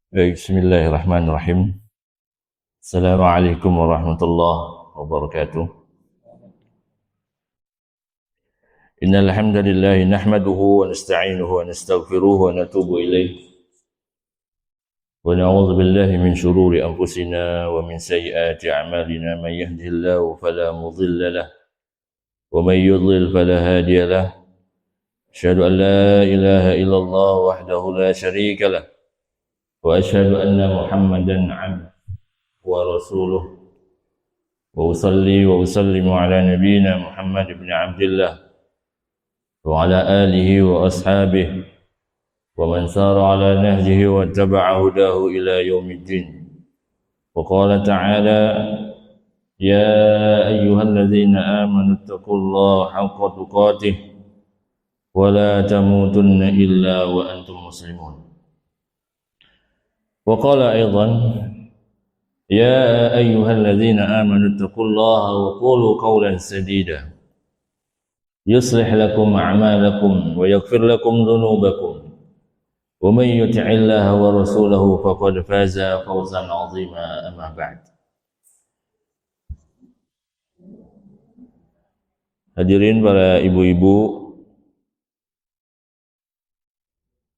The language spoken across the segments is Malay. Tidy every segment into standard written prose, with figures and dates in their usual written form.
Baik, bismillahirrahmanirrahim. Assalamualaikum warahmatullahi wabarakatuh. Innal hamdalillah nahmaduhu wa nasta'inuhu wa nastaghfiruhu wa natubu ilayh. Wa na'udzu billahi min shururi anfusina wa min sayyiati a'malina may yahdihillahu fala mudilla lahu wa may yudlil fala hadiya lahu. Asyhadu an la ilaha illallah wahdahu la syarika lahu wa asyhadu anna Muhammadan 'abduhu wa rasuluh wa usalli wa usallimu ala nabiyyina Muhammad ibn Abdillah wa ala alihi wa ashabihi wa man sara ala nahjihi wa taba'a hudahu ila yaumiddin. Wa qala ta'ala ya ayyuhalladzina amanu taqullaha haqqa tuqatih wa la tamutunna illa wa antum muslimun. Wa qala aidan يا أيها الذين آمنوا اتقوا الله وقولوا قولا سديدا يصلح لكم أعمالكم ويغفر لكم ذنوبكم ومن يطع الله ورسوله فقد فاز فوزا عظيما. أما بعد. Hadirin para ibu-ibu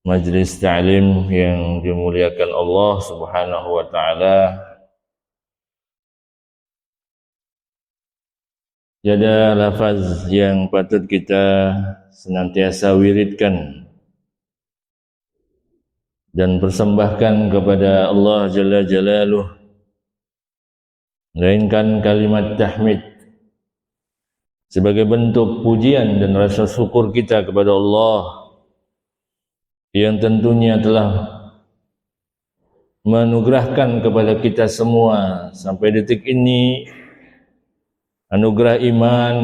Majelis Ta'lim yang dimuliakan Allah Subhanahu wa taala, ada lafaz yang patut kita senantiasa wiridkan dan persembahkan kepada Allah Jalla Jalaluh, melainkan kalimat tahmid sebagai bentuk pujian dan rasa syukur kita kepada Allah yang tentunya telah menganugerahkan kepada kita semua sampai detik ini anugerah iman,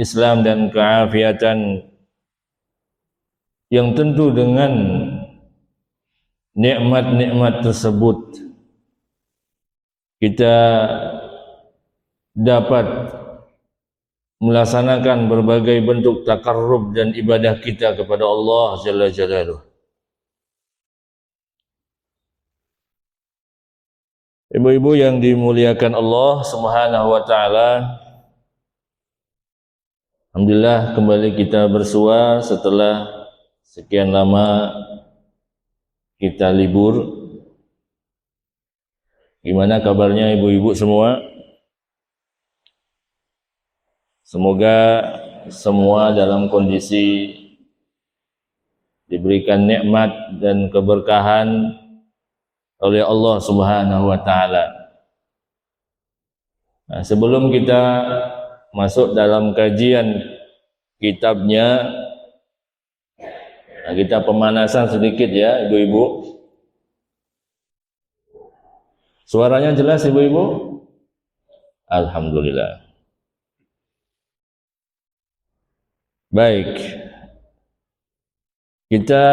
Islam dan keafiatan yang tentu dengan nikmat-nikmat tersebut kita dapat melaksanakan berbagai bentuk takarrub dan ibadah kita kepada Allah Jalla Jalaluh. Ibu-ibu yang dimuliakan Allah Subhanahu wa taala, alhamdulillah kembali kita bersua setelah sekian lama kita libur. Gimana kabarnya ibu-ibu semua? Semoga semua dalam kondisi diberikan nikmat dan keberkahan oleh Allah Subhanahu wa taala. Nah, sebelum kita masuk dalam kajian kitabnya, nah, kita pemanasan sedikit ya ibu-ibu. Suaranya jelas ibu-ibu? Alhamdulillah. Baik, kita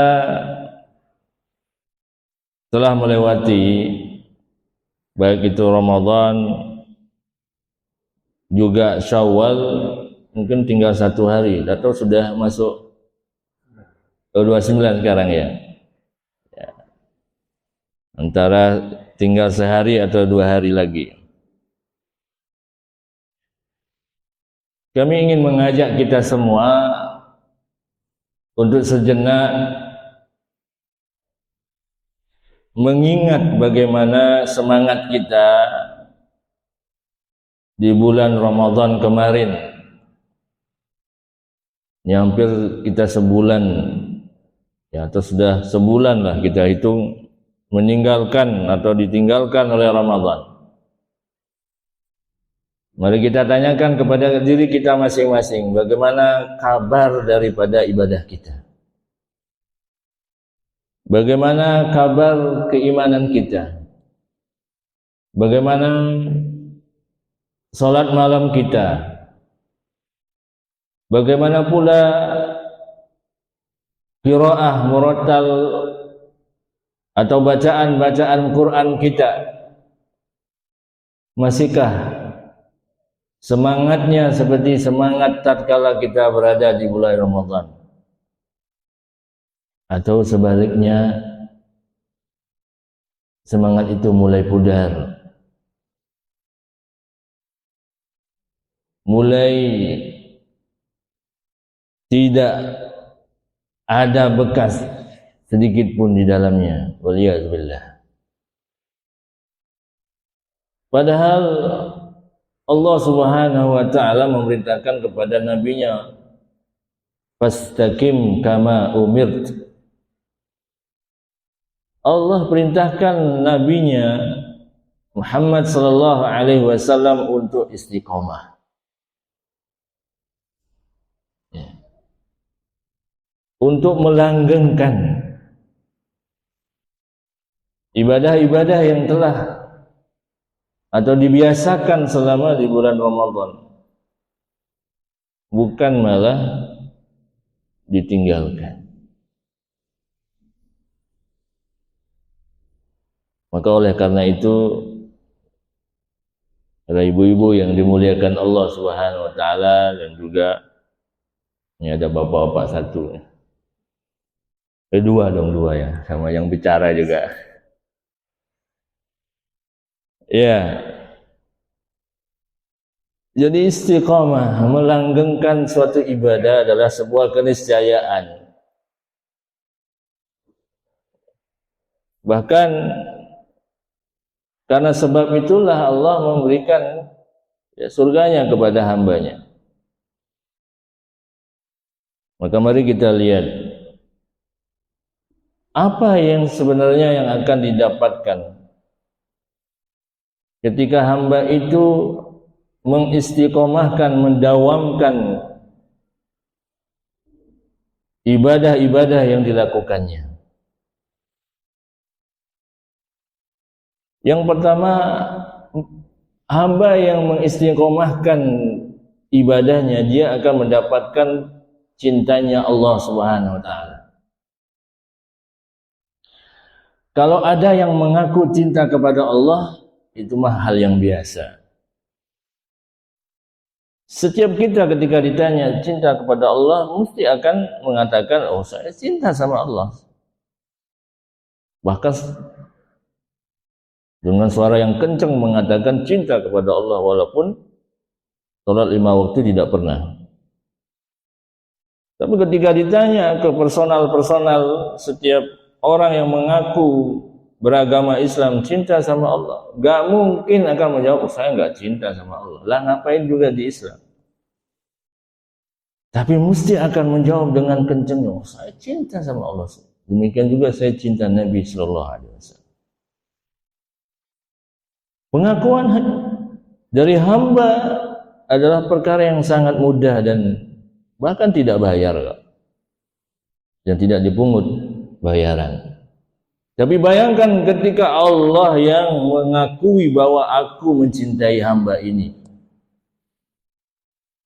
telah melewati baik itu Ramadan juga Syawal, mungkin tinggal 1 hari atau sudah masuk 29 sekarang ya. Antara tinggal sehari atau 2 hari lagi. Kami ingin mengajak kita semua untuk sejenak mengingat bagaimana semangat kita di bulan Ramadan kemarin, yang hampir kita sebulan ya, atau sudah sebulan lah kita hitung meninggalkan atau ditinggalkan oleh Ramadan. Mari kita tanyakan kepada diri kita masing-masing, bagaimana kabar daripada ibadah kita? Bagaimana kabar keimanan kita? Bagaimana salat malam kita? Bagaimana pula qiraah murattal atau bacaan-bacaan Quran kita? Masihkah semangatnya seperti semangat tatkala kita berada di bulan Ramadan? Atau sebaliknya semangat itu mulai pudar, mulai tidak ada bekas sedikit pun di dalamnya. Waliyadzubillah. Padahal Allah Subhanahu wa taala memerintahkan kepada nabinya, fastaqim kama umirt. Allah perintahkan nabinya Muhammad sallallahu alaihi wasallam untuk istiqomah. Untuk melanggengkan ibadah-ibadah yang telah atau dibiasakan selama di bulan Ramadan, bukan malah ditinggalkan. Maka oleh karena itu, para ibu-ibu yang dimuliakan Allah Subhanahu wa taala, dan juga ini ada bapak-bapak satu. Dua ya, sama yang bicara juga. Ya. Jadi istiqamah, melanggengkan suatu ibadah adalah sebuah keniscayaan. Bahkan karena sebab itulah Allah memberikan surganya kepada hambanya. Maka mari kita lihat apa yang sebenarnya yang akan didapatkan ketika hamba itu mengistiqomahkan, mendawamkan ibadah-ibadah yang dilakukannya. Yang pertama, hamba yang mengistiqomahkan ibadahnya, dia akan mendapatkan cintanya Allah Subhanahu wa taala. Kalau ada yang mengaku cinta kepada Allah, itu mah hal yang biasa. Setiap kita ketika ditanya cinta kepada Allah, mesti akan mengatakan, oh saya cinta sama Allah. Bahkan dengan suara yang kencang mengatakan cinta kepada Allah, walaupun sholat 5 waktu tidak pernah. Tapi ketika ditanya ke personal setiap orang yang mengaku beragama Islam cinta sama Allah, gak mungkin akan menjawab saya gak cinta sama Allah. Lah ngapain juga di Islam? Tapi mesti akan menjawab dengan kencang, saya cinta sama Allah. Demikian juga saya cinta Nabi Sallallahu Alaihi Wasallam. Pengakuan dari hamba adalah perkara yang sangat mudah dan bahkan tidak bayar dan tidak dipungut bayaran. Tapi bayangkan ketika Allah yang mengakui bahwa aku mencintai hamba ini,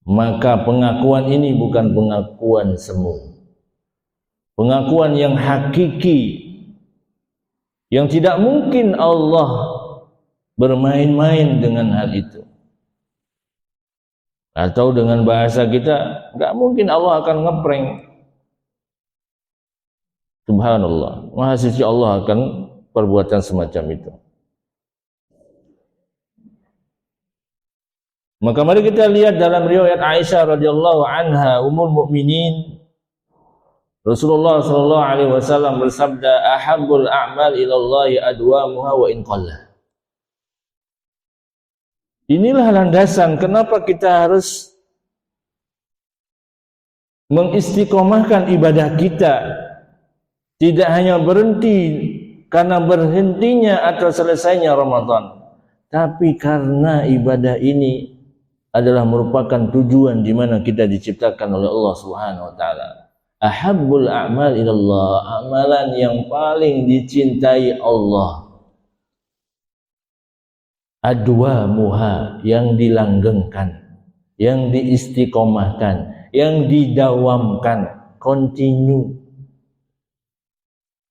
maka pengakuan ini bukan pengakuan semu, pengakuan yang hakiki, yang tidak mungkin Allah bermain-main dengan hal itu. Atau dengan bahasa kita, nggak mungkin Allah akan ngeprank. Subhanallah, Maha Suci Allah akan perbuatan semacam itu. Maka mari kita lihat dalam riwayat Aisyah radhiyallahu anha, ummul mukminin, Rasulullah sallallahu alaihi wasallam bersabda, ahabbul a'mal ila Allah adwamuha wa in qalla. Inilah landasan kenapa kita harus mengistiqomahkan ibadah kita. Tidak hanya berhenti karena berhentinya atau selesainya Ramadan, tapi karena ibadah ini adalah merupakan tujuan di mana kita diciptakan oleh Allah Subhanahu wa taala. Ahabbul a'mal ilallah, amalan yang paling dicintai Allah. Adwamuha, yang dilanggengkan, yang diistiqomahkan, yang didawamkan, continue.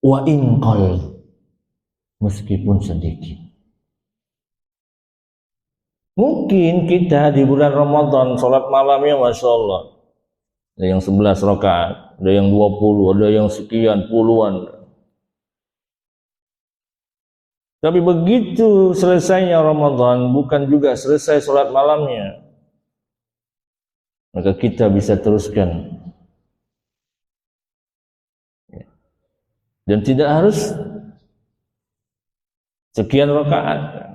Wa in qal, meskipun sedikit. Mungkin kita di bulan Ramadan sholat malamnya Masya Allah, ada yang 11 rakaat, ada yang 20, ada yang sekian puluhan. Tapi begitu selesainya Ramadan, bukan juga selesai sholat malamnya, maka kita bisa teruskan. Dan tidak harus sekian rakaat.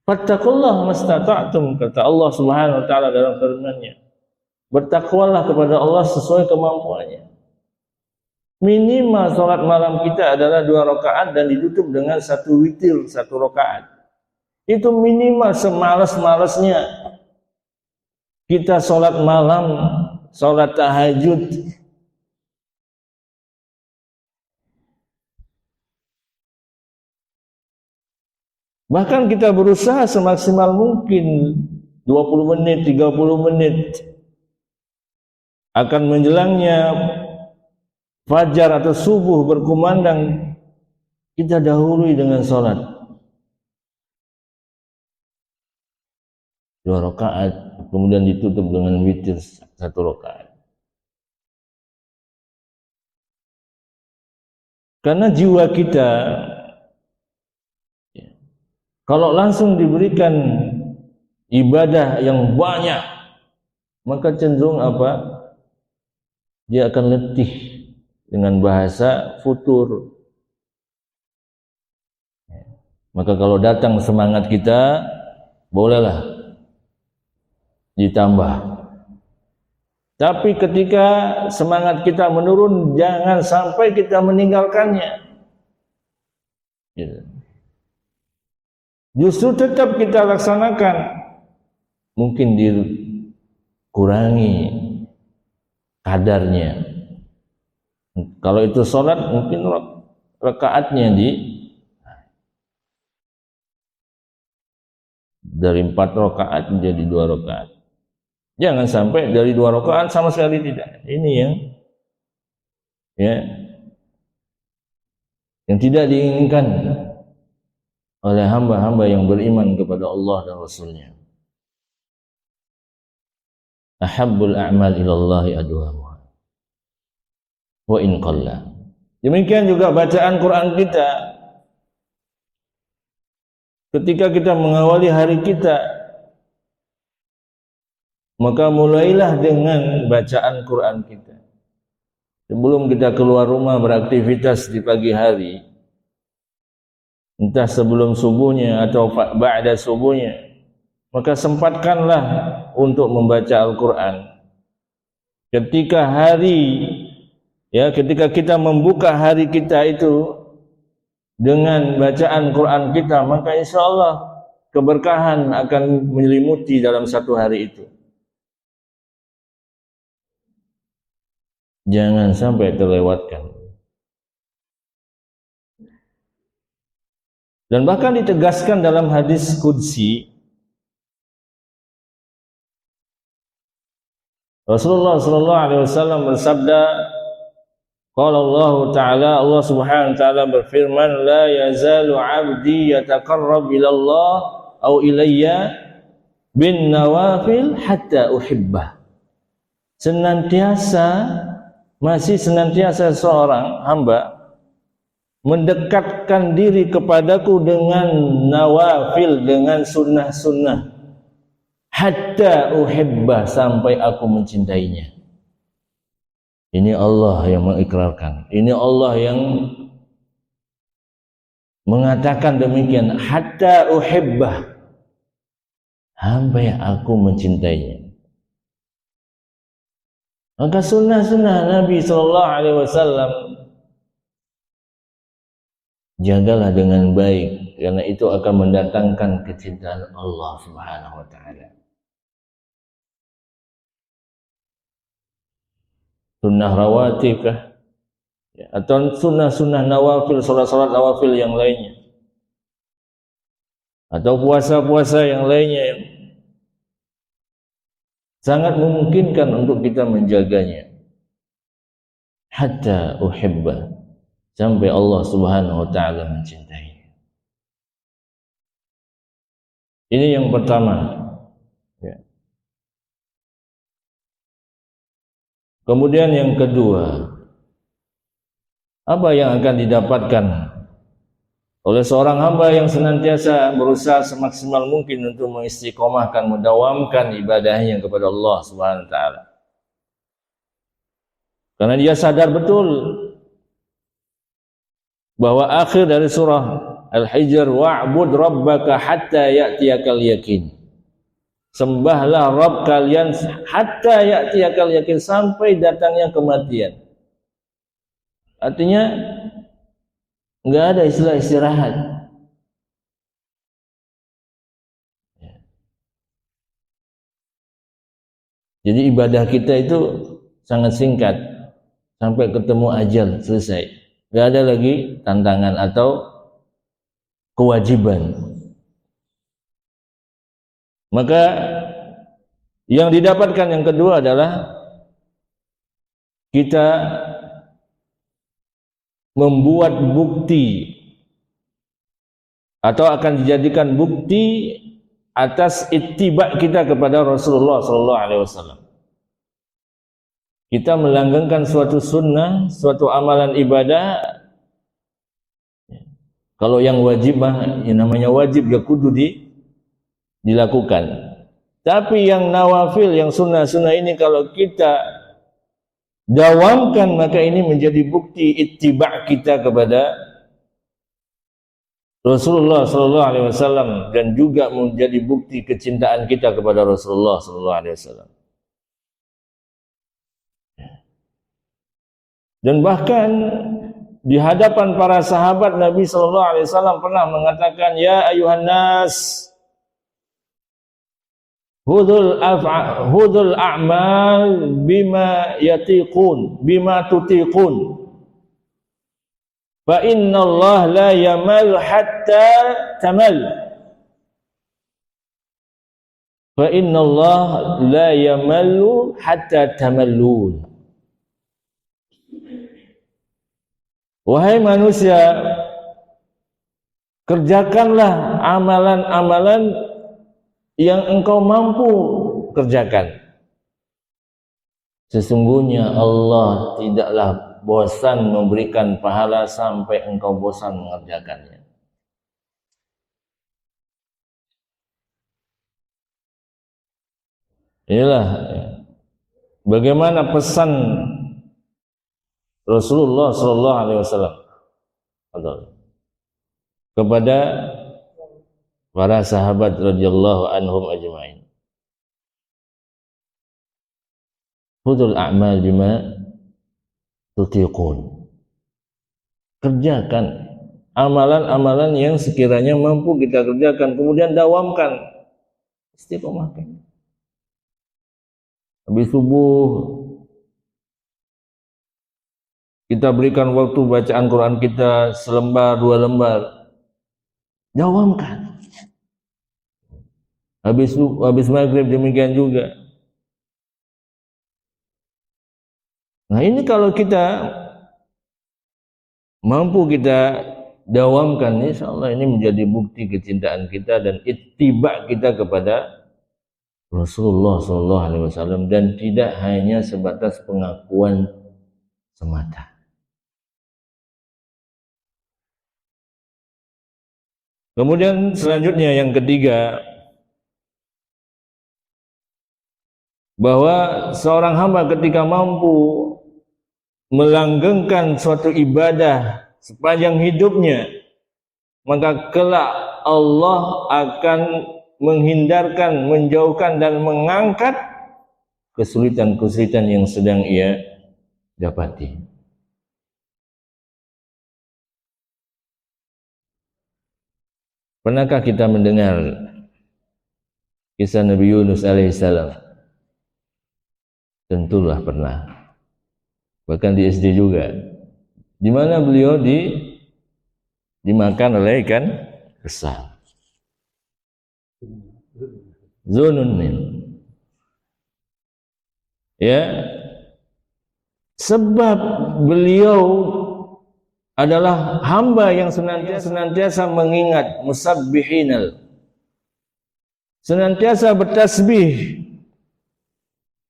Fattaqullaha mastata'tum, kata Allah Subhanahu wa taala dalam firman-Nya. Bertakwalah kepada Allah sesuai kemampuannya. Minimal sholat malam kita adalah 2 rakaat dan ditutup dengan 1 witir, 1 rakaat. Itu minimal semalas-malasnya kita sholat malam, sholat tahajud. Bahkan kita berusaha semaksimal mungkin 20 menit, 30 menit akan menjelangnya fajar atau subuh berkumandang, kita dahului dengan sholat 2 rakaat, kemudian ditutup dengan witir 1 rakaat. Karena jiwa kita kalau langsung diberikan ibadah yang banyak, maka cenderung apa? Dia akan letih, dengan bahasa futur. Maka kalau datang semangat kita, bolehlah ditambah. Tapi ketika semangat kita menurun, jangan sampai kita meninggalkannya. Justru tetap kita laksanakan. Mungkin dikurangi kadarnya. Kalau itu sholat, mungkin rakaatnya dari 4 rakaat menjadi 2 rakaat. Jangan sampai dari 2 rakaat sama sekali tidak. Ini yang tidak diinginkan oleh hamba-hamba yang beriman kepada Allah dan Rasulnya. Ahabbul a'mal ilallahi adwamuha wa in qalla. Demikian juga bacaan Quran kita. Ketika kita mengawali hari kita, maka mulailah dengan bacaan Quran kita. Sebelum kita keluar rumah beraktivitas di pagi hari, entah sebelum subuhnya atau ba'da subuhnya, maka sempatkanlah untuk membaca Al-Quran. Ketika kita membuka hari kita itu dengan bacaan Quran kita, maka insya Allah keberkahan akan menyelimuti dalam satu hari itu. Jangan sampai terlewatkan. Dan bahkan ditegaskan dalam hadis qudsi, Rasulullah sallallahu alaihi wasallam bersabda, qala Allah Ta'ala, Allah Subhanahu wa taala berfirman, la yazalu 'abdi yataqarrab ila Allah aw ilayya bin nawafil hatta uhibbah. Masih senantiasa seorang hamba mendekatkan diri kepadaku dengan nawafil, dengan sunnah-sunnah, hatta uhibbah, sampai aku mencintainya. Ini Allah yang mengikrarkan, ini Allah yang mengatakan demikian, hatta uhibbah, sampai aku mencintainya. Maka sunnah-sunnah Nabi sallallahu alaihi wasallam jagalah dengan baik, karena itu akan mendatangkan kecintaan Allah Subhanahu wa taala. Sunnah rawatib atau sunnah-sunnah nawafil, salat-salat nawafil yang lainnya, atau puasa-puasa yang lainnya yang sangat memungkinkan untuk kita menjaganya. Hatta uhibba, sampai Allah Subhanahu wa taala mencintai. Ini yang pertama. Kemudian yang kedua, apa yang akan didapatkan oleh seorang hamba yang senantiasa berusaha semaksimal mungkin untuk mengistiqomahkan, mendawamkan ibadahnya kepada Allah Subhanahu wa taala. Karena dia sadar betul bahwa akhir dari surah Al-Hijr, wa'bud rabbaka hatta ya'tiyakal yakin. Sembahlah Rabb kalian hatta ya'tiyakal yakin, sampai datangnya kematian. Artinya enggak ada istilah istirahat. Jadi ibadah kita itu sangat singkat, sampai ketemu ajal selesai. Enggak ada lagi tantangan atau kewajiban. Maka yang didapatkan yang kedua adalah kita membuat bukti atau akan dijadikan bukti atas ittiba kita kepada Rasulullah sallallahu alaihi wasallam. Kita melanggengkan suatu sunnah, suatu amalan ibadah. Kalau yang wajib yang namanya wajib ya kudu dilakukan. Tapi yang nawafil, yang sunnah-sunnah ini kalau kita dawamkan, maka ini menjadi bukti ittiba kita kepada Rasulullah sallallahu alaihi wasallam, dan juga menjadi bukti kecintaan kita kepada Rasulullah sallallahu alaihi wasallam. Dan bahkan di hadapan para sahabat Nabi sallallahu alaihi wasallam pernah mengatakan, ya ayuhan nas, hudul a'mal bima yatiqun, bima tutiqun, fa inna Allah la yamal hatta tamal, fa inna Allah la yamallu hatta tamallun. Wahai manusia, kerjakanlah amalan-amalan yang engkau mampu kerjakan. Sesungguhnya Allah tidaklah bosan memberikan pahala sampai engkau bosan mengerjakannya. Inilah bagaimana pesan Rasulullah sallallahu alaihi wasallam kepada para sahabat radhiyallahu anhum ajma'in. Hudul a'mal bima tutiqun. Kerjakan amalan-amalan yang sekiranya mampu kita kerjakan, kemudian dawamkan, istiqomahkan. Habis subuh kita berikan waktu bacaan Quran kita selembar, 2 lembar, dawamkan. Habis maghrib demikian juga. Nah ini kalau kita mampu kita dawamkan, insyaallah ini menjadi bukti kecintaan kita dan ittiba kita kepada Rasulullah sallallahu alaihi wasallam, dan tidak hanya sebatas pengakuan semata. Kemudian selanjutnya yang ketiga, bahwa seorang hamba ketika mampu melanggengkan suatu ibadah sepanjang hidupnya, maka kelak Allah akan menghindarkan, menjauhkan dan mengangkat kesulitan-kesulitan yang sedang ia dapati. Pernahkah kita mendengar kisah Nabi Yunus alaihissalam? Tentulah pernah. Bahkan di SD juga. Di mana beliau dimakan oleh ikan besar. Zunnun. Ya. Sebab beliau adalah hamba yang senantiasa mengingat, musabbihinal, senantiasa bertasbih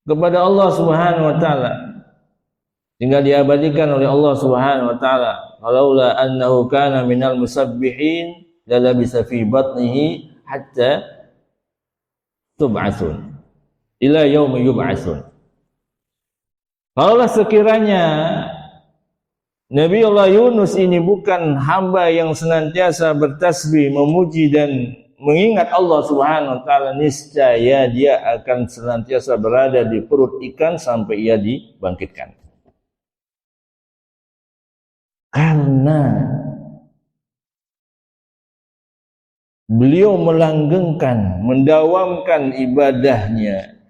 kepada Allah Subhanahu wa taala. sehingga diabadikan oleh Allah Subhanahu wa taala. Walaula annahu kana minal musabbihin lalabisa fi batnihi hatta tub'atsun ila yaumi yub'atsun. Kalaulah sekiranya Nabi Allah Yunus ini bukan hamba yang senantiasa bertasbih, memuji dan mengingat Allah Subhanahu wa taala, niscaya dia akan senantiasa berada di perut ikan sampai ia dibangkitkan. Karena beliau melanggengkan, mendawamkan ibadahnya,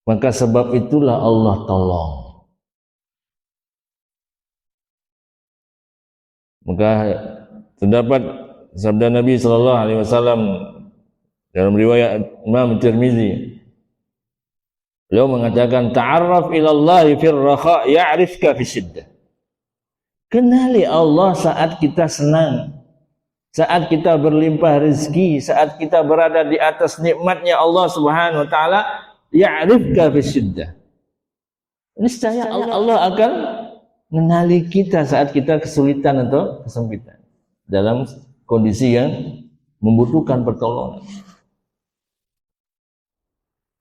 maka sebab itulah Allah tolong. Maka terdapat sabda Nabi sallallahu alaihi wasallam dalam riwayat Imam Tirmizi. Beliau mengatakan, ta'arraf ila Allah fil rakha ya'rifka fi syiddah. Kenali Allah saat kita senang, saat kita berlimpah rezeki, saat kita berada di atas nikmatnya Allah Subhanahu wa taala, ya'rifka fi syiddah. Niscaya Allah akan mengenali kita saat kita kesulitan atau kesempitan, dalam kondisi yang membutuhkan pertolongan.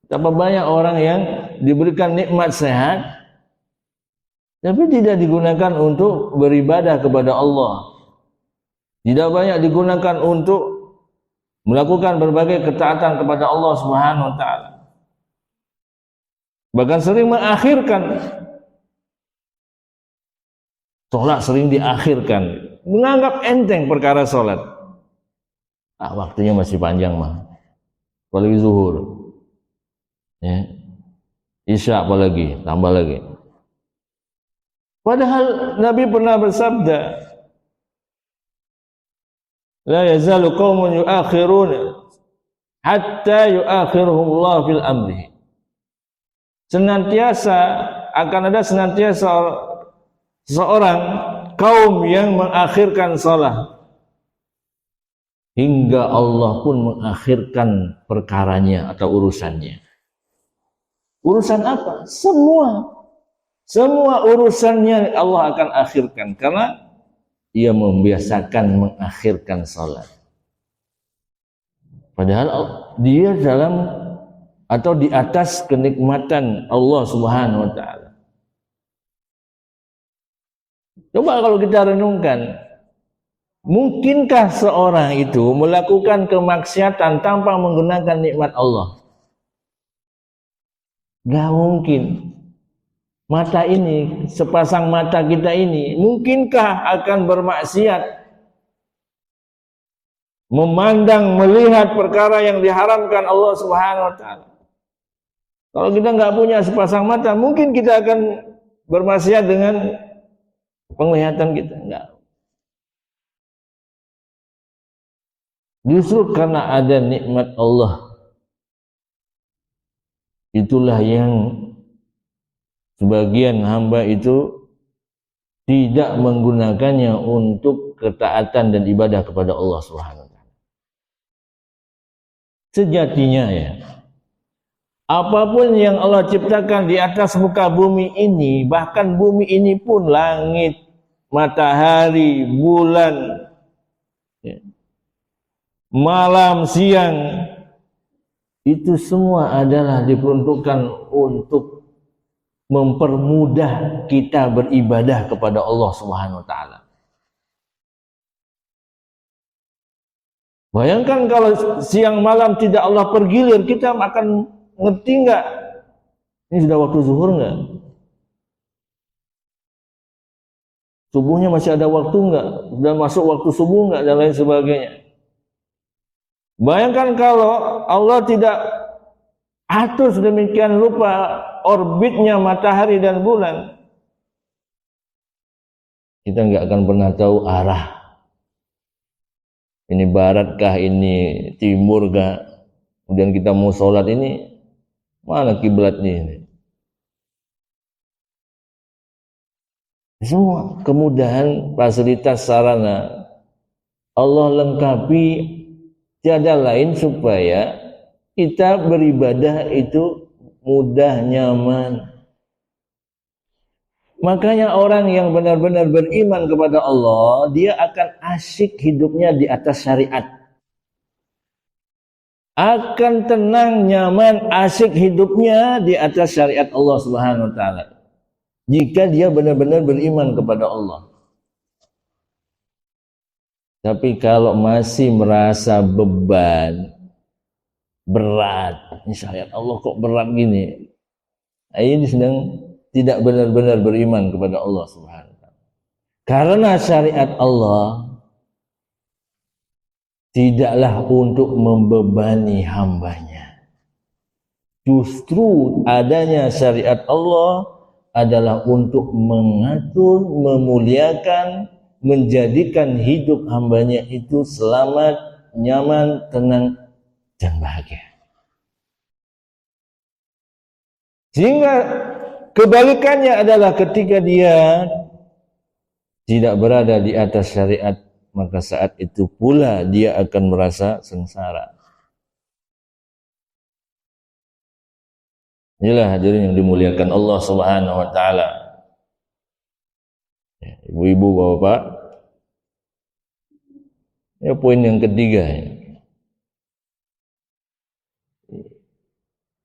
Betapa banyak orang yang diberikan nikmat sehat tapi tidak digunakan untuk beribadah kepada Allah. Tidak banyak digunakan untuk melakukan berbagai ketaatan kepada Allah Subhanahu wa taala. Bahkan sering mengakhirkan salat, sering diakhirkan, menganggap enteng perkara salat. Waktunya masih panjang mah. Apalagi zuhur. Ya. Isya apalagi, tambah lagi. Padahal Nabi pernah bersabda, la yazalu qaumun yuakhiruna hatta yuakhiruhumullah fil amri. Senantiasa akan ada seorang kaum yang mengakhirkan salat hingga Allah pun mengakhirkan perkaranya atau urusannya. Urusan apa? Semua urusannya Allah akan akhirkan karena ia membiasakan mengakhirkan salat. Padahal dia dalam atau di atas kenikmatan Allah Subhanahu wa taala. Coba kalau kita renungkan, mungkinkah seorang itu melakukan kemaksiatan tanpa menggunakan nikmat Allah? Gak mungkin. Mata ini, sepasang mata kita ini, mungkinkah akan bermaksiat? Memandang, melihat perkara yang diharamkan Allah Subhanahu wa taala. Kalau kita nggak punya sepasang mata, mungkin kita akan bermaksiat dengan penglihatan kita. Enggak. Justru karena ada nikmat Allah, itulah yang sebagian hamba itu tidak menggunakannya untuk ketaatan dan ibadah kepada Allah Subhanahu wa taala. Sejatinya ya, apapun yang Allah ciptakan di atas muka bumi ini, bahkan bumi ini pun, langit, matahari, bulan, ya, malam, siang, itu semua adalah diperuntukkan untuk mempermudah kita beribadah kepada Allah Subhanahu wa taala. Bayangkan kalau siang malam tidak Allah pergilir, kita akan ngerti enggak? Ini sudah waktu zuhur enggak? Subuhnya masih ada waktu enggak? Sudah masuk waktu subuh enggak? Dan lain sebagainya. Bayangkan kalau Allah tidak atur sedemikian rupa orbitnya matahari dan bulan, kita nggak akan pernah tahu arah. Ini barat kah, ini timur kah? Kemudian kita mau sholat ini, mana kiblatnya ini? Semua kemudahan, fasilitas, sarana Allah lengkapi, tiada lain supaya kita beribadah itu mudah, nyaman. Makanya orang yang benar-benar beriman kepada Allah, dia akan asyik hidupnya di atas syariat. Akan tenang, nyaman, asyik hidupnya di atas syariat Allah Subhanahu wa taala. Jika dia benar-benar beriman kepada Allah. Tapi kalau masih merasa beban, berat, ini syariat Allah kok berat gini, ini sedang tidak benar-benar beriman kepada Allah Subhanahu wa taala. Karena syariat Allah tidaklah untuk membebani hambanya. Justru adanya syariat Allah adalah untuk mengatur, memuliakan, menjadikan hidup hambanya itu selamat, nyaman, tenang, dan bahagia. Sehingga kebalikannya adalah ketika dia tidak berada di atas syariat, maka saat itu pula dia akan merasa sengsara. Inilah hadirin yang dimuliakan Allah Subhanahu wa taala. Ibu-ibu, bapak-bapak. Ya, poin yang ketiga.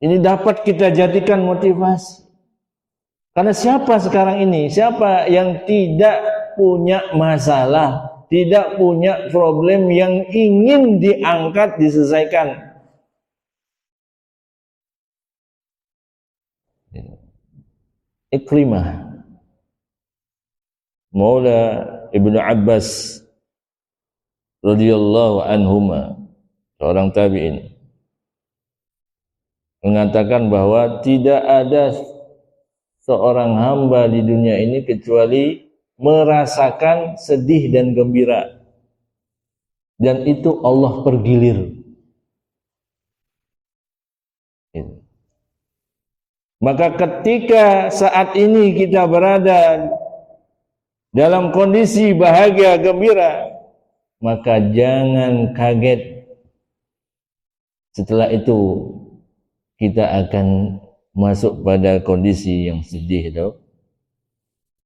Ini dapat kita jadikan motivasi. Karena siapa sekarang ini? Siapa yang tidak punya masalah, tidak punya problem yang ingin diangkat, diselesaikan? Ikrimah Maula Ibnu Abbas radhiyallahu anhuma, seorang tabi'in, mengatakan bahwa tidak ada seorang hamba di dunia ini kecuali merasakan sedih dan gembira, dan itu Allah pergilir. Maka ketika saat ini kita berada dalam kondisi bahagia, gembira, maka jangan kaget setelah itu kita akan masuk pada kondisi yang sedih atau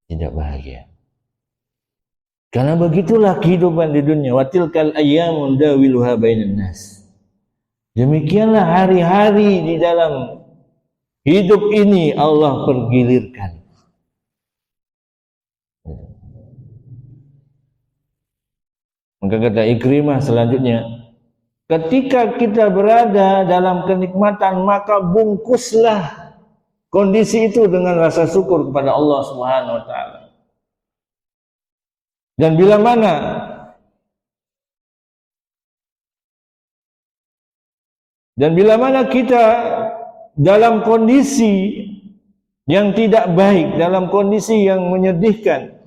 tidak bahagia. Karena begitulah kehidupan di dunia. Wa tilkal ayyamu dawiluha bainan nas. Demikianlah hari-hari di dalam hidup ini Allah pergilirkan. Maka kata Ikrimah selanjutnya, ketika kita berada dalam kenikmatan, maka bungkuslah kondisi itu dengan rasa syukur kepada Allah Subhanahu wa taala. Dan bila mana kita dalam kondisi yang tidak baik, dalam kondisi yang menyedihkan,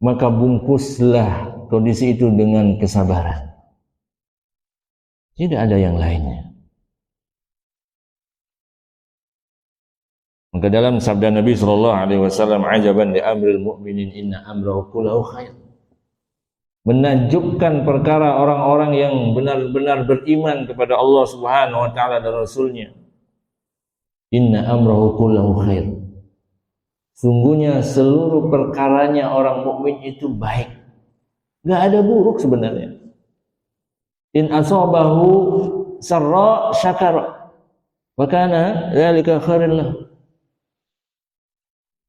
maka bungkuslah kondisi itu dengan kesabaran. Tidak ada yang lainnya. Maka dalam sabda Nabi SAW, ajaban li amril mu'minin inna amrahu kullahu khair. Menakjubkan perkara orang-orang yang benar-benar beriman kepada Allah Subhanahu wa taala dan Rasulnya. Inna amrahu kullahu khair. Sungguhnya seluruh perkaranya orang mukmin itu baik. Enggak ada buruk sebenarnya. In asabahu sarra syakara wa kana dzalika khairan lahu.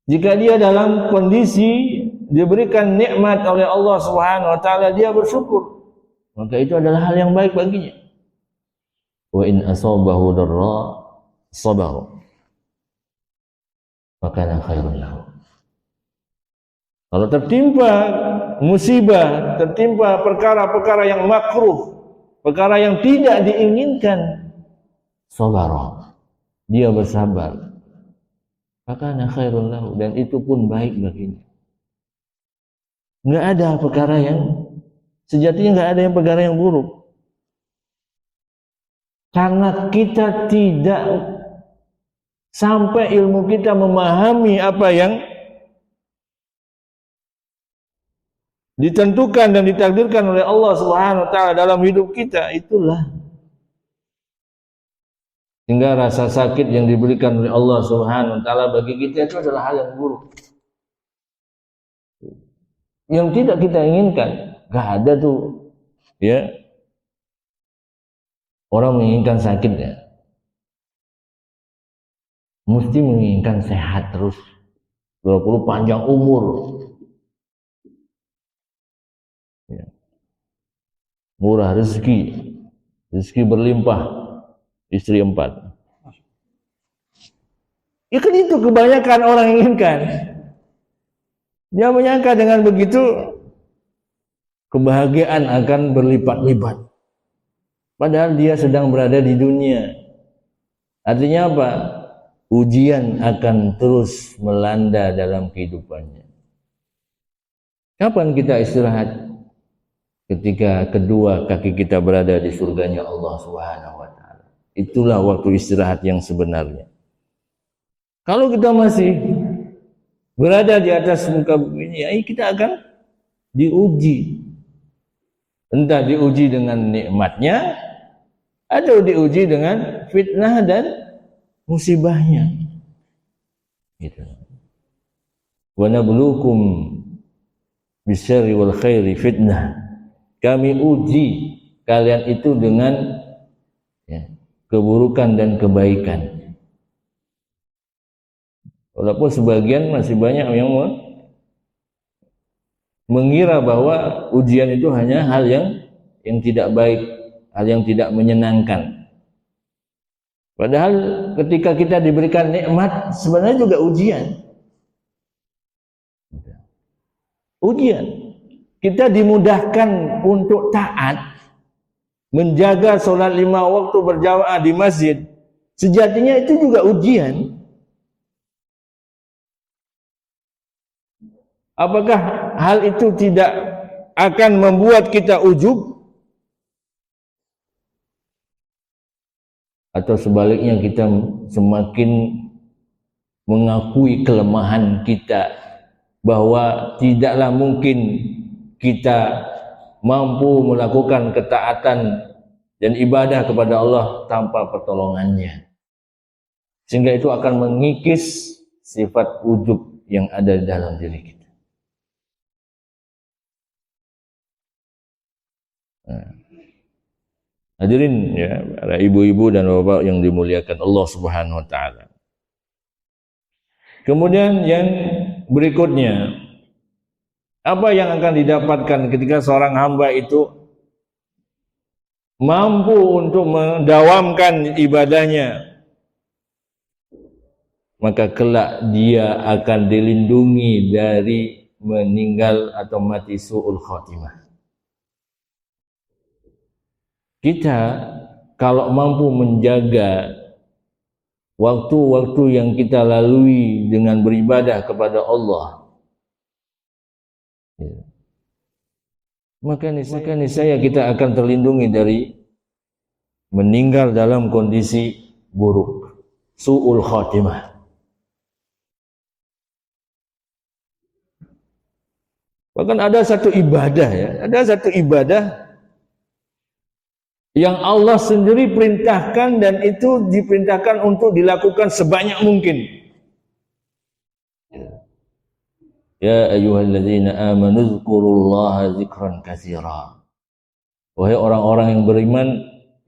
Jika dia dalam kondisi diberikan nikmat oleh Allah Subhanahu wa taala, dia bersyukur, maka itu adalah hal yang baik baginya. Wa in asabahu darra sabara wa kana khairan lahu. Kalau tertimpa musibah, tertimpa perkara-perkara yang makruh, perkara yang tidak diinginkan, sabara, dia bersabar, maka khairun lahu, dan itu pun baik baginya. Enggak ada perkara yang sejatinya, enggak ada yang perkara yang buruk. Karena kita tidak sampai ilmu kita memahami apa yang ditentukan dan ditakdirkan oleh Allah Subhanahu wa taala dalam hidup kita, itulah Sehingga rasa sakit yang diberikan oleh Allah Subhanahu wa taala bagi kita itu adalah hal yang buruk. Yang tidak kita inginkan. Gak ada tuh ya orang menginginkan sakit ya. Mesti menginginkan sehat terus. 20 panjang umur. Ya. Murah rezeki. Rezeki berlimpah. Istri 4. Ya kan itu kebanyakan orang inginkan. Dia menyangka dengan begitu kebahagiaan akan berlipat-lipat. Padahal dia sedang berada di dunia. Artinya apa? Ujian akan terus melanda dalam kehidupannya. Kapan kita istirahat? Ketika kedua kaki kita berada di surganya Allah Subhanahu wa taala. Itulah waktu istirahat yang sebenarnya. Kalau kita masih berada di atas muka bumi ini, kita akan diuji. Entah diuji dengan nikmatnya atau diuji dengan fitnah dan musibahnya. Gitu. Wa nabluukum bisyarri wal khairi fitnah. Kami uji kalian itu dengan ya, keburukan dan kebaikan. Walaupun sebagian masih banyak yang mengira bahwa ujian itu hanya hal yang tidak baik, hal yang tidak menyenangkan. Padahal ketika kita diberikan nikmat sebenarnya juga ujian. Ujian. Kita dimudahkan untuk taat, menjaga sholat 5 waktu berjamaah di masjid. Sejatinya itu juga ujian. Apakah hal itu tidak akan membuat kita ujub? Atau sebaliknya kita semakin mengakui kelemahan kita bahwa tidaklah mungkin kita mampu melakukan ketaatan dan ibadah kepada Allah tanpa pertolongannya. Sehingga itu akan mengikis sifat ujub yang ada di dalam diri kita. Hadirin ya, para ibu-ibu dan bapak yang dimuliakan Allah Subhanahu wa taala. Kemudian yang berikutnya, apa yang akan didapatkan ketika seorang hamba itu mampu untuk mendawamkan ibadahnya? Maka kelak dia akan dilindungi dari meninggal atau mati su'ul khotimah. Kita kalau mampu menjaga waktu-waktu yang kita lalui dengan beribadah kepada Allah, maka niscaya kita akan terlindungi dari meninggal dalam kondisi buruk, su'ul khatimah. Bahkan ada satu ibadah yang Allah sendiri perintahkan dan itu diperintahkan untuk dilakukan sebanyak mungkin. Ya ayyuhalladzina amanu dzkurullaha dzikran katsira. Wahai orang-orang yang beriman,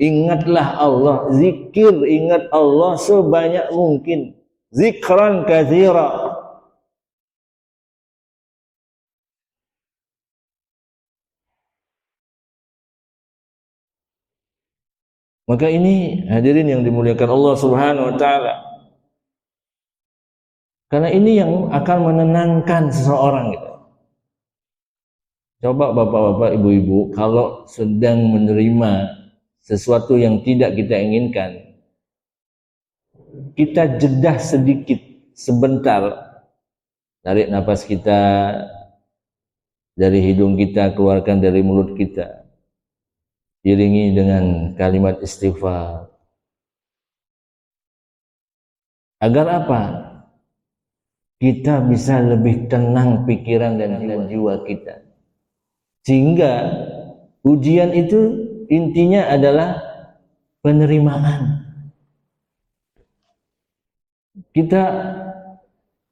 ingatlah Allah, ingat Allah sebanyak mungkin. Dzikran katsira. Maka ini hadirin yang dimuliakan Allah Subhanahu wa taala. Karena ini yang akan menenangkan seseorang gitu. Coba bapak-bapak, ibu-ibu, kalau sedang menerima sesuatu yang tidak kita inginkan, kita jedah sedikit, sebentar, tarik nafas kita dari hidung kita, keluarkan dari mulut kita. Iringi dengan kalimat istighfar. Agar apa? Kita bisa lebih tenang pikiran dan jiwa kita. Sehingga ujian itu intinya adalah penerimaan. kita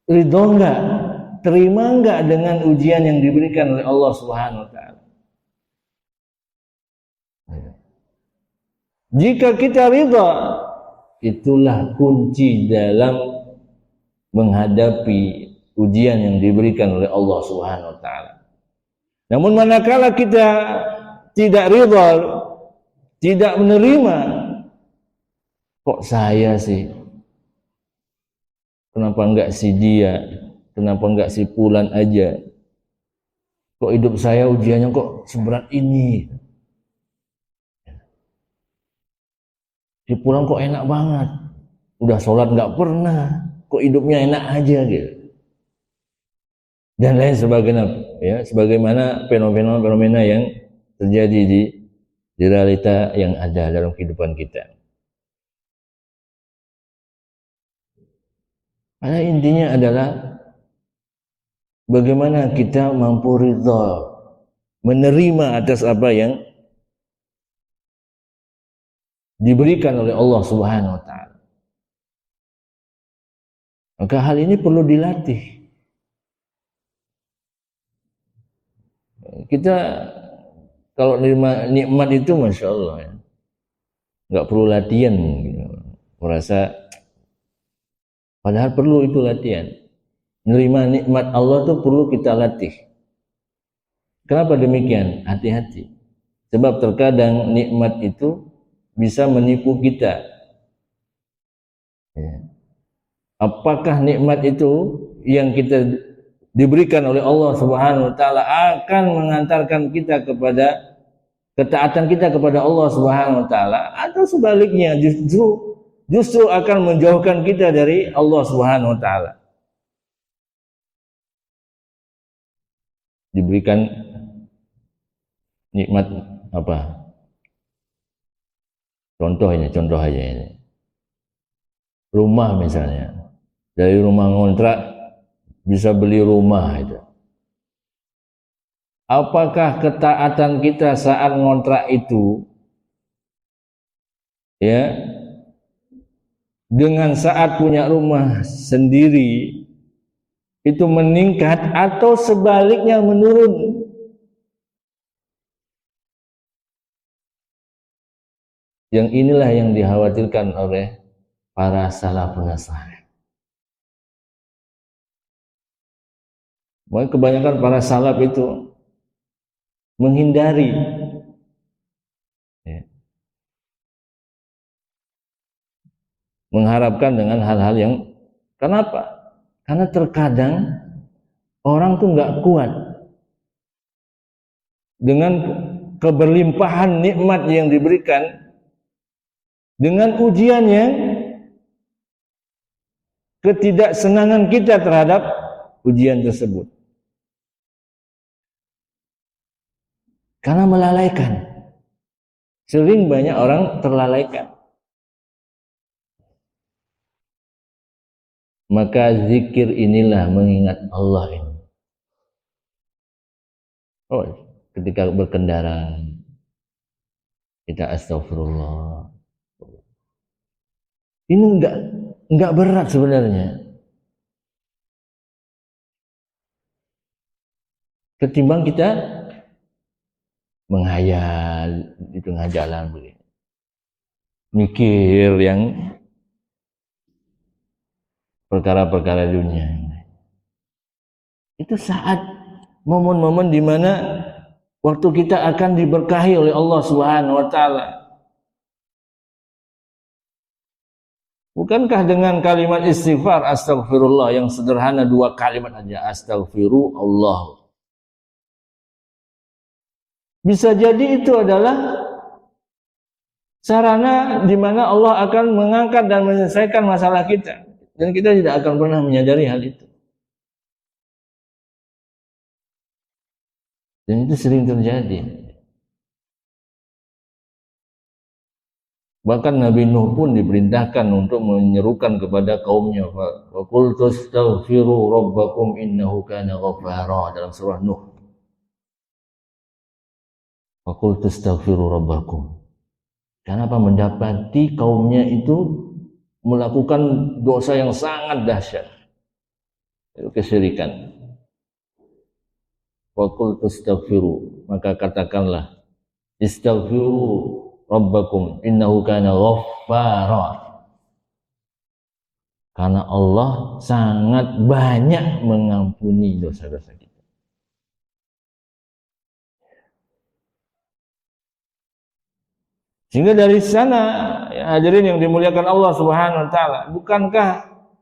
ridho enggak, terima enggak dengan ujian yang diberikan oleh Allah Subhanahu wa taala. Jika kita ridha, itulah kunci dalam menghadapi ujian yang diberikan oleh Allah Subhanahu wa taala. Namun manakala kita tidak ridha, tidak menerima, kok saya sih? Kenapa enggak si dia? Kenapa enggak si Fulan aja? Kok hidup saya ujiannya kok seberat ini? Si Fulan kok enak banget. Udah sholat enggak pernah. Kok hidupnya enak aja gitu. Dan lain sebagainya, ya, sebagaimana fenomena-fenomena yang terjadi di realita yang ada dalam kehidupan kita. Pada intinya adalah bagaimana kita mampu ridha, menerima atas apa yang diberikan oleh Allah Subhanahu wa taala. Maka hal ini perlu dilatih. Kita kalau menerima nikmat itu Masya Allah ya, nggak perlu latihan gitu. Merasa padahal perlu itu latihan. Menerima nikmat Allah itu perlu kita latih. Kenapa demikian? Hati-hati. Sebab terkadang nikmat itu bisa menipu kita. Ya. Apakah nikmat itu yang kita diberikan oleh Allah Subhanahu wa taala akan mengantarkan kita kepada ketaatan kita kepada Allah Subhanahu wa taala, atau sebaliknya justru akan menjauhkan kita dari Allah Subhanahu wa taala? Diberikan nikmat apa? Contoh aja ini. Rumah misalnya. Dari rumah ngontrak bisa beli rumah itu. Apakah ketaatan kita saat ngontrak itu ya dengan saat punya rumah sendiri itu meningkat atau sebaliknya menurun? Yang inilah yang dikhawatirkan oleh para salafun saleh. Maka kebanyakan para salaf itu menghindari ya, mengharapkan dengan hal-hal yang, kenapa? Karena terkadang orang tuh nggak kuat dengan keberlimpahan nikmat yang diberikan, dengan ujiannya, ketidaksenangan kita terhadap ujian tersebut. Karena melalaikan. Sering banyak orang terlalaikan. Maka zikir inilah mengingat Allah ini. Oh, ketika berkendara kita astagfirullah. Ini enggak berat sebenarnya. Ketimbang kita menghayal di tengah jalan begini, mikir yang perkara-perkara dunia. Itu saat momen-momen di mana waktu kita akan diberkahi oleh Allah Subhanahu wa taala. Bukankah dengan kalimat istighfar astagfirullah yang sederhana, 2 kalimat saja, astagfirullah, bisa jadi itu adalah sarana di mana Allah akan mengangkat dan menyelesaikan masalah kita, dan kita tidak akan pernah menyadari hal itu. Dan itu sering terjadi. Bahkan Nabi Nuh pun diperintahkan untuk menyerukan kepada kaumnya, wa qul tastaghfiru rabbakum innahu kana ghaffara, dalam surah Nuh. Wa qul tastaghfiru rabbakum. Kenapa? Mendapati kaumnya itu melakukan dosa yang sangat dahsyat, itu kesyirikan. Wa qul tastaghfiru, maka katakanlah istaghfiru rabbakum innahu kana ghaffara, karena Allah sangat banyak mengampuni dosa-dosa kita. Sehingga dari sana, ya, hadirin yang dimuliakan Allah Subhanahu wa taala, bukankah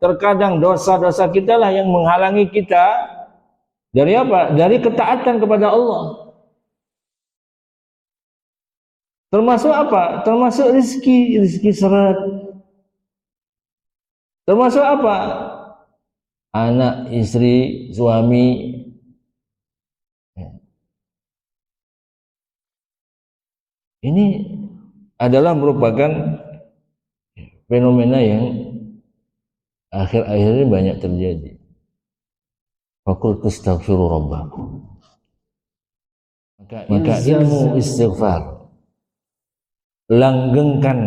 terkadang dosa-dosa kita lah yang menghalangi kita dari apa? Dari ketaatan kepada Allah. Termasuk apa? Termasuk rezeki seret. Termasuk apa? Anak, istri, suami. Ini adalah merupakan fenomena yang akhir-akhir ini banyak terjadi. Faqul tastaghfiru rabbakum. Maka ilmu istighfar, langgengkan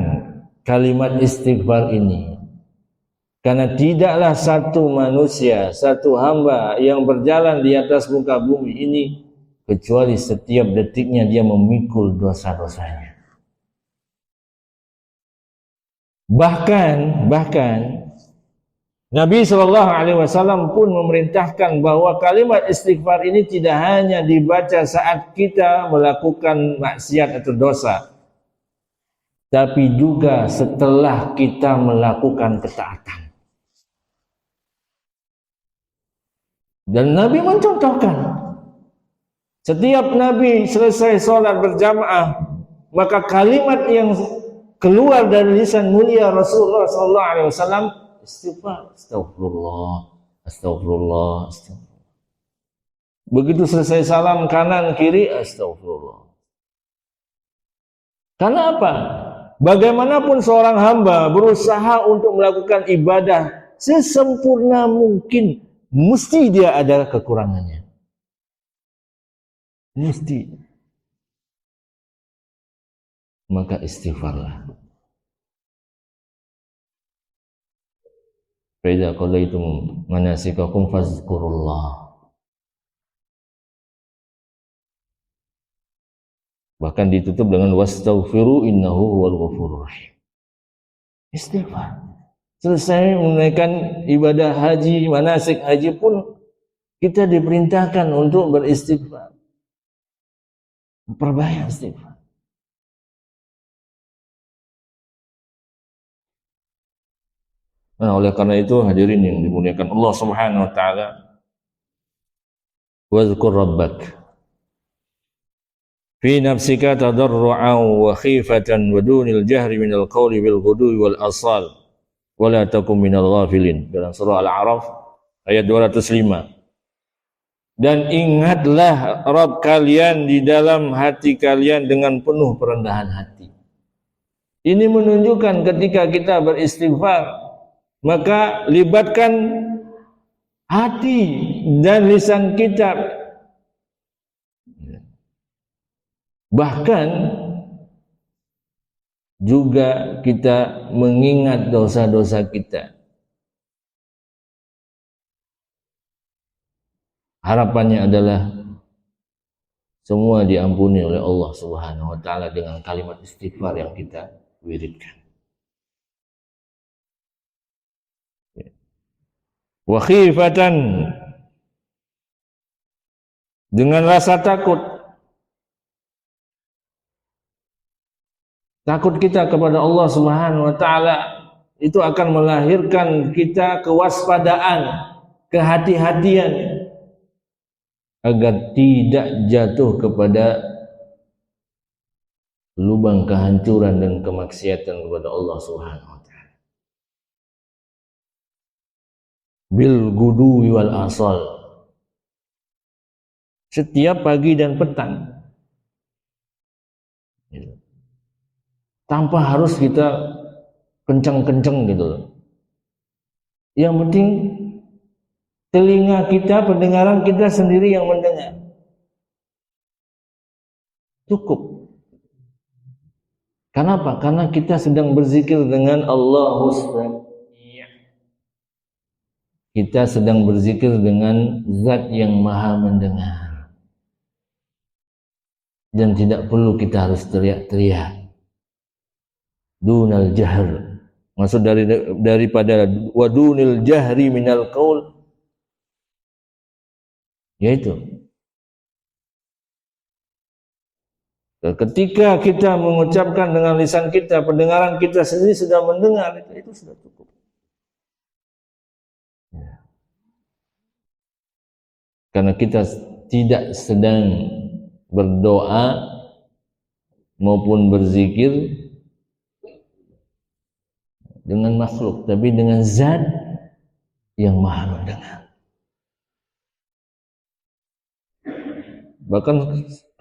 kalimat istighfar ini, karena tidaklah satu manusia, satu hamba yang berjalan di atas muka bumi ini kecuali setiap detiknya dia memikul dosa-dosanya. Bahkan Nabi SAW pun memerintahkan bahwa kalimat istighfar ini tidak hanya dibaca saat kita melakukan maksiat atau dosa, tapi juga setelah kita melakukan ketaatan. Dan Nabi mencontohkan, setiap Nabi selesai sholat berjamaah, maka kalimat yang keluar dari lisan mulia Rasulullah SAW, istighfar, astagfirullah, astagfirullah, astagfirullah. Begitu selesai salam kanan kiri, astagfirullah. Karena apa? Bagaimanapun seorang hamba berusaha untuk melakukan ibadah sesempurna mungkin, mesti dia ada kekurangannya. Mesti. Maka istighfarlah. Fa idza qadaytum manasikakum fazkurullah. Bahkan ditutup dengan wastaghfiru innahu huwal ghafurur rahim. Istighfar. Selesai menunaikan ibadah haji, manasik haji pun kita diperintahkan untuk beristighfar. Memperbanyak istighfar. Nah, oleh karena itu hadirin yang dimuliakan Allah Subhanahu wa taala, wazkur rabbak fi nafsika tadarru'an wa khifatan wa dunil jahri minal qawli bil ghudwi wal asal wa la takum minal ghafilin, dalam surah Al-A'raf ayat 205. Dan ingatlah Rabb kalian di dalam hati kalian dengan penuh perendahan hati. Ini menunjukkan ketika kita beristighfar, maka libatkan hati dan lisan kita. Bahkan juga kita mengingat dosa-dosa kita. Harapannya adalah semua diampuni oleh Allah Subhanahu wa taala dengan kalimat istighfar yang kita wiridkan. Wa khifatan, dengan rasa takut. Takut kita kepada Allah Subhanahu wa taala itu akan melahirkan kita kewaspadaan, kehati-hatian agar tidak jatuh kepada lubang kehancuran dan kemaksiatan kepada Allah Subhanahu wa taala. Bil gudu wal asal, setiap pagi dan petang, tanpa harus kita kenceng-kenceng gitu loh. Yang penting telinga kita, pendengaran kita sendiri yang mendengar, cukup. Kenapa? Karena kita sedang berzikir dengan Allahus Sami'. Kita sedang berzikir dengan Zat yang Maha mendengar. Dan tidak perlu kita harus teriak-teriak. Dunal jahr. Maksud daripada wadunil jahri minal qaul, yaitu ketika kita mengucapkan dengan lisan kita, pendengaran kita sendiri sudah mendengar, itu sudah cukup. Karena kita tidak sedang berdoa maupun berzikir dengan makhluk, tapi dengan Zat yang Maha mendengar. Bahkan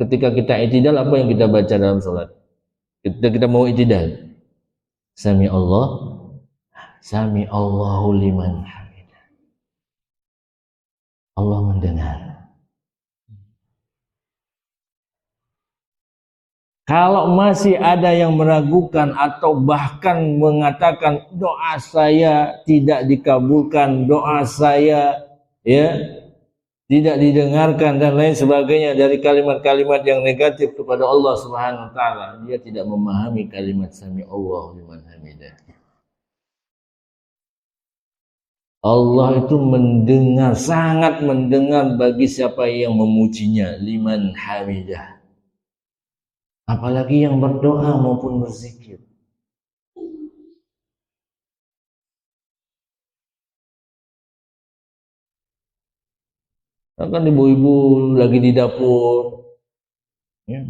ketika kita i'tidal, apa yang kita baca dalam salat? Ketika kita mau i'tidal, Sami Allahu liman hamidah. Allah mendengar. Kalau masih ada yang meragukan atau bahkan mengatakan doa saya tidak dikabulkan, doa saya tidak didengarkan dan lain sebagainya dari kalimat-kalimat yang negatif kepada Allah Subhanahu wa taala, dia tidak memahami kalimat Sami Allahu liman hamidah. Allah itu mendengar, sangat mendengar bagi siapa yang memujinya, liman hamidah. Apalagi yang berdoa maupun berzikir. Kan ibu-ibu lagi di dapur,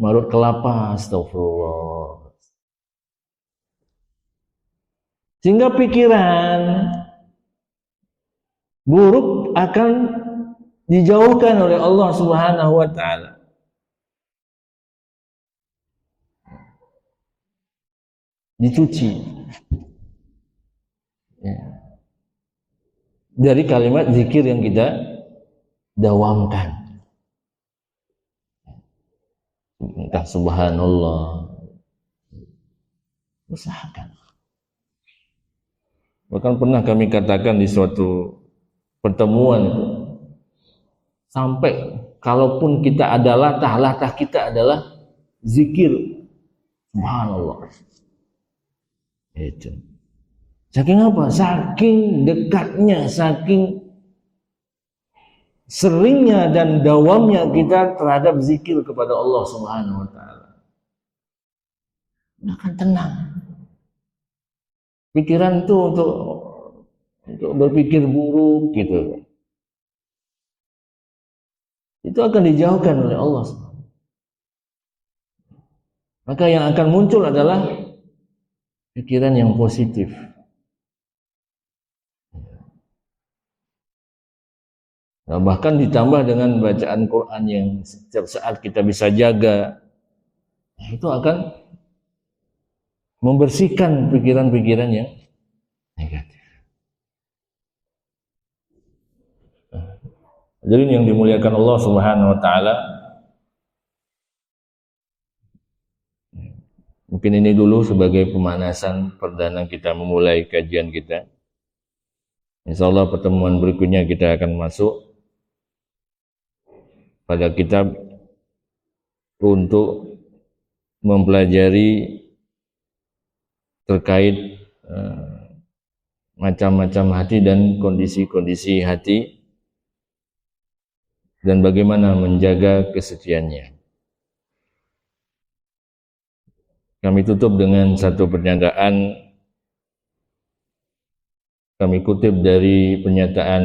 marut kelapa, astagfirullah. Sehingga pikiran buruk akan dijauhkan oleh Allah Subhanahu wa taala. Dicuci dari kalimat zikir yang kita dawamkan. Entah subhanallah, usahakan. Bahkan pernah kami katakan di suatu pertemuan itu, sampai kalaupun kita ada latah kita adalah zikir subhanallah. Itu. Saking apa? Saking dekatnya, saking seringnya dan dawamnya kita terhadap zikir kepada Allah Subhanahu wa taala. Akan tenang. Pikiran itu untuk berpikir buruk gitu. Itu akan dijauhkan oleh Allah. Maka yang akan muncul adalah pikiran yang positif. Nah, bahkan ditambah dengan bacaan Quran yang setiap saat kita bisa jaga, itu akan membersihkan pikiran-pikiran yang negatif. Jadi yang dimuliakan Allah Subhanahu wa taala, mungkin ini dulu sebagai pemanasan perdana kita memulai kajian kita. Insyaallah pertemuan berikutnya kita akan masuk pada kitab untuk mempelajari terkait macam-macam hati dan kondisi-kondisi hati dan bagaimana menjaga kesuciannya. Kami tutup dengan satu pernyataan, kami kutip dari pernyataan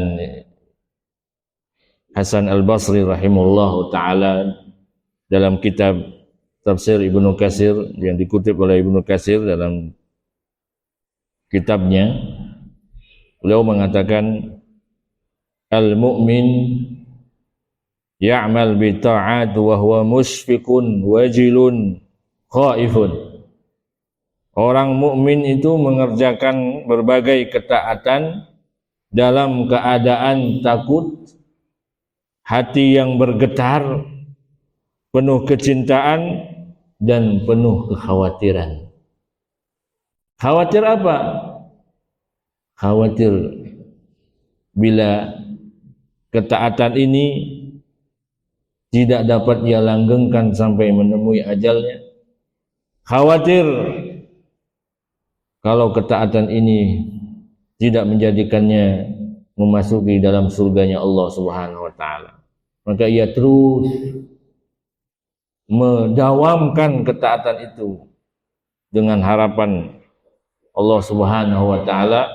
Hasan Al-Basri rahimahullah ta'ala dalam kitab Tafsir Ibnu Katsir yang dikutip oleh Ibnu Katsir dalam kitabnya. Beliau mengatakan, al-mu'min ya'mal bi ta'at wa huwa musyfiqun wajilun khaifun. Orang mukmin itu mengerjakan berbagai ketaatan dalam keadaan takut, hati yang bergetar, penuh kecintaan dan penuh kekhawatiran. Khawatir apa? Khawatir bila ketaatan ini tidak dapat ia langgengkan sampai menemui ajalnya. Khawatir kalau ketaatan ini tidak menjadikannya memasuki dalam surganya Allah Subhanahu wa taala. Maka ia terus mendawamkan ketaatan itu dengan harapan Allah Subhanahu wa taala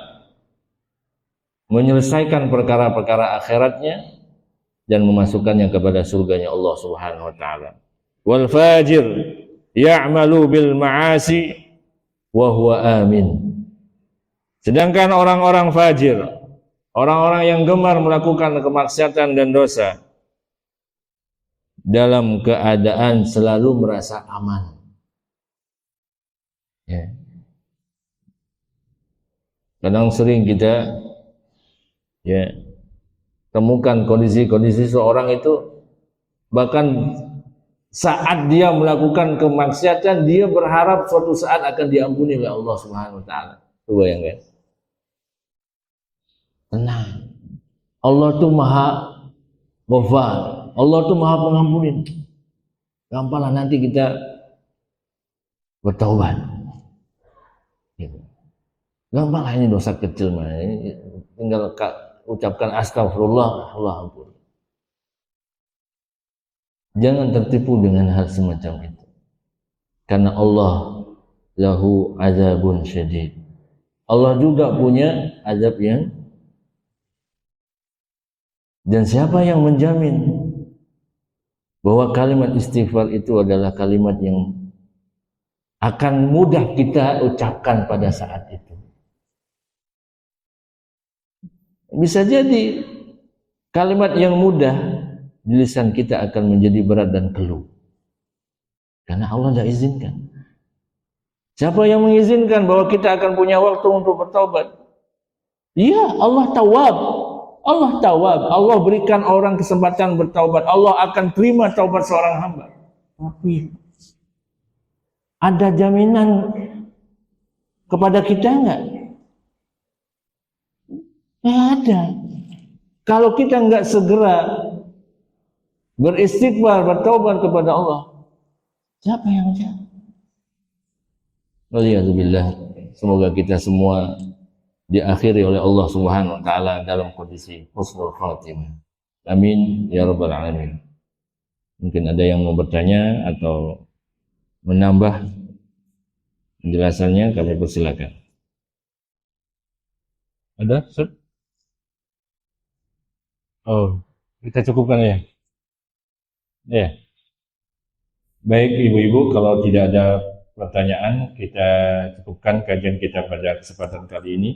menyelesaikan perkara-perkara akhiratnya dan memasukkannya kepada surganya Allah Subhanahu wa taala. Wal fajir ya'malu bil ma'asi wa huwa amin. Sedangkan orang-orang fajir, orang-orang yang gemar melakukan kemaksiatan dan dosa, dalam keadaan selalu merasa aman. Ya. Kadang sering kita temukan kondisi-kondisi seorang itu bahkan saat dia melakukan kemaksiatan dia berharap suatu saat akan diampuni oleh Allah Subhanahu wa taala. Coba bayangkan. Tenang. Allah itu Maha Ghafar. Allah itu Maha Pengampun. Gampanglah nanti kita bertaubat. Gitu. Gampanglah ini dosa kecil mah. Tinggal ucapkan astagfirullah, Allah ampun. Jangan tertipu dengan hal semacam itu. Karena Allah lahu azabun syadid. Allah juga punya azab yang, dan siapa yang menjamin bahwa kalimat istighfar itu adalah kalimat yang akan mudah kita ucapkan pada saat itu. Bisa jadi kalimat yang mudah di lisan kita akan menjadi berat dan keluh. Karena Allah tidak izinkan. Siapa yang mengizinkan bahwa kita akan punya waktu untuk bertaubat? Iya, Allah tawab. Allah tawab. Allah berikan orang kesempatan bertaubat. Allah akan terima taubat seorang hamba. Tapi ada jaminan kepada kita enggak? Ada. Kalau kita enggak segera beristighfar, bertaubat kepada Allah, siapa yang menjawab? Waliyadzubillah. Semoga kita semua diakhiri oleh Allah Subhanahu wa taala dalam kondisi husnul khatimah. Amin ya rabbal alamin. Mungkin ada yang mau bertanya atau menambah penjelasannya, kami persilakan. Ada, Ustaz? Oh, kita cukupkan ya. Ya. Baik ibu-ibu, kalau tidak ada pertanyaan, kita cukupkan kajian kita pada kesempatan kali ini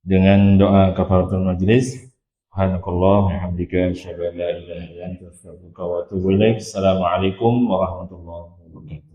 dengan doa kafaratul majlis. Subhanakallah wa bihamdika asyhadu an la ilaha illa anta astaghfiruka wa atubu ilaik. Assalamualaikum warahmatullahi wabarakatuh.